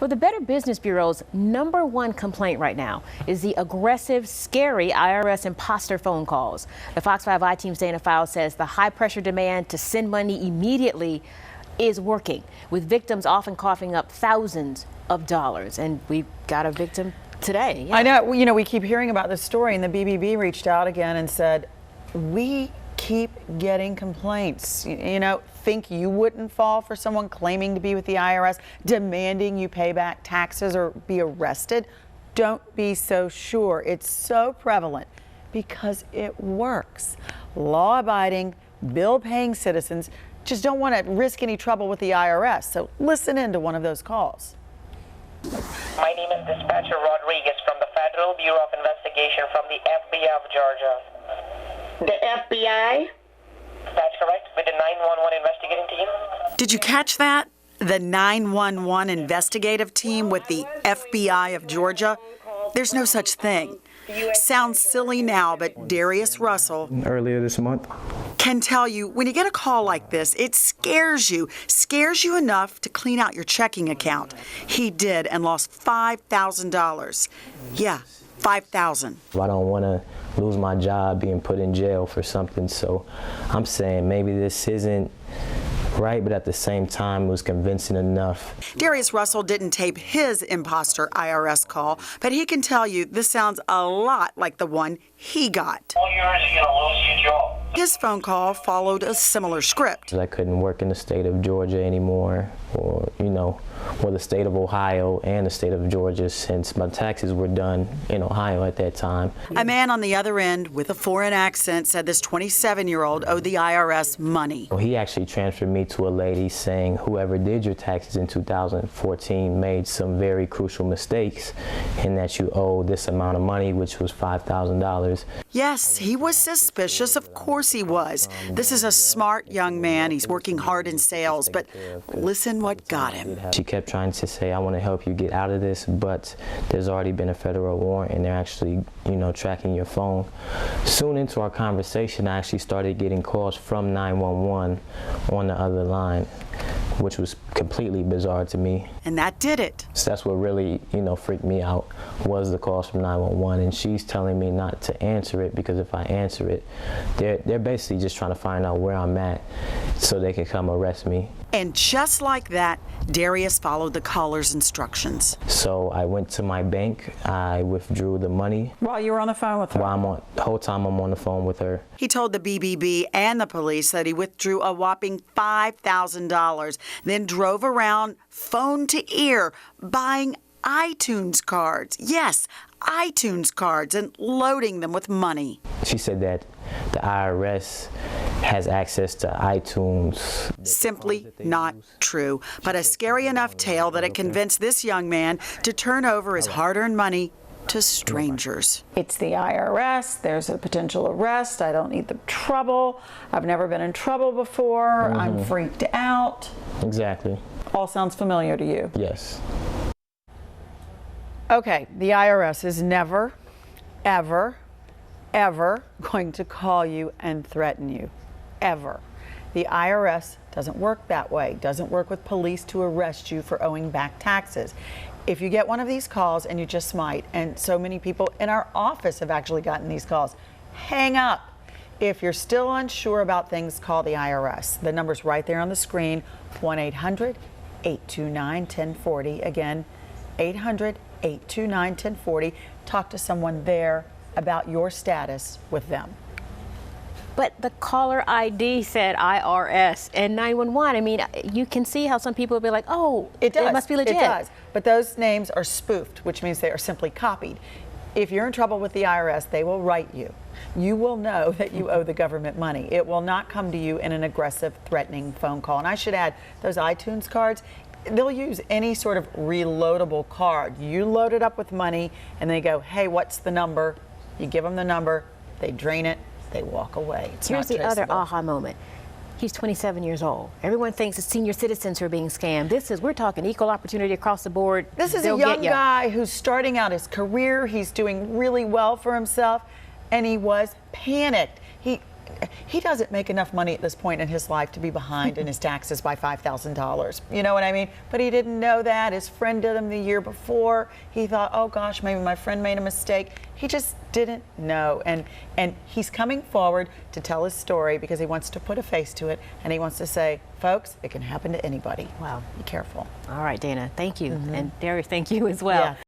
Well, the Better Business Bureau's #1 complaint right now is the aggressive, scary IRS imposter phone calls. The Fox 5 I-Team's Dana Fowle says the high-pressure demand to send money immediately is working, with victims often coughing up thousands of dollars. And we've got a victim today. Yeah. I know. You know, we keep hearing about this story, and the BBB reached out again and said, we keep getting complaints. You know, think you wouldn't fall for someone claiming to be with the IRS, demanding you pay back taxes or be arrested? Don't be so sure. It's so prevalent because it works. Law-abiding, bill-paying citizens just don't want to risk any trouble with the IRS. So listen in to one of those calls. My name is Dispatcher Rodriguez from the Federal Bureau of Investigation from the FBI of Georgia. The FBI? That's correct, with the 911 investigating team. Did you catch that? The 911 investigative team with the FBI of Georgia? There's no such thing. Sounds silly now, but Darius Russell earlier this month can tell you when you get a call like this, it scares you enough to clean out your checking account. He did and lost $5,000. Yeah, $5,000. I don't want to lose my job being put in jail for something, so I'm saying maybe this isn't right, but at the same time it was convincing enough. Darius Russell didn't tape his imposter IRS call, but he can tell you this sounds a lot like the one he got. All yours, you're gonna lose your job. His phone call followed a similar script. I couldn't work in the state of Georgia anymore, or the state of Ohio and the state of Georgia, since my taxes were done in Ohio at that time. A man on the other end with a foreign accent said this 27-year-old owed the IRS money. He actually transferred me to a lady saying whoever did your taxes in 2014 made some very crucial mistakes and that you owe this amount of money, which was $5,000. Yes, he was suspicious. Of course he was. This is a smart young man. He's working hard in sales, but listen what got him. She kept trying to say, I want to help you get out of this, but there's already been a federal warrant and they're actually, tracking your phone. Soon into our conversation, I actually started getting calls from 911 on the other line, which was completely bizarre to me. And that did it. So that's what really, freaked me out, was the calls from 911. And she's telling me not to answer it because if I answer it, they're basically just trying to find out where I'm at so they can come arrest me. And just like that, Darius followed the caller's instructions. So I went to my bank, I withdrew the money. While you were on the phone with her? The whole time I'm on the phone with her. He told the BBB and the police that he withdrew a whopping $5,000, then drove around phone to ear, buying iTunes cards. Yes, iTunes cards, and loading them with money. She said that the IRS has access to iTunes. Simply not true, but a scary enough tale that it convinced this young man to turn over his hard-earned money to strangers. It's the IRS, there's a potential arrest, I don't need the trouble, I've never been in trouble before, I'm freaked out. Exactly. All sounds familiar to you? Yes. Okay, the IRS is never, ever, ever going to call you and threaten you. Ever. The IRS doesn't work that way, doesn't work with police to arrest you for owing back taxes. If you get one of these calls, and you just might, and so many people in our office have actually gotten these calls, hang up. If you're still unsure about things, call the IRS. The number's right there on the screen, 1-800-829-1040. Again, 800-829-1040. Talk to someone there about your status with them. But the caller ID said IRS and 911. I mean, you can see how some people will be like, oh, it must be legit. It does. But those names are spoofed, which means they are simply copied. If you're in trouble with the IRS, they will write you. You will know that you owe the government money. It will not come to you in an aggressive, threatening phone call. And I should add, those iTunes cards, they'll use any sort of reloadable card. You load it up with money, and they go, hey, what's the number? You give them the number, they drain it, they walk away. Here's the other aha moment. He's 27 years old. Everyone thinks it's senior citizens who are being scammed. We're talking equal opportunity across the board. This is a young guy who's starting out his career. He's doing really well for himself, and he was panicked. he doesn't make enough money at this point in his life to be behind in his taxes by $5,000. You know what I mean? But he didn't know that. His friend did him the year before. He thought, oh gosh, maybe my friend made a mistake. He just didn't know. And he's coming forward to tell his story because he wants to put a face to it, and he wants to say, folks, it can happen to anybody. Wow. Be careful. All right, Dana, thank you. And Darius, thank you as well. Yeah.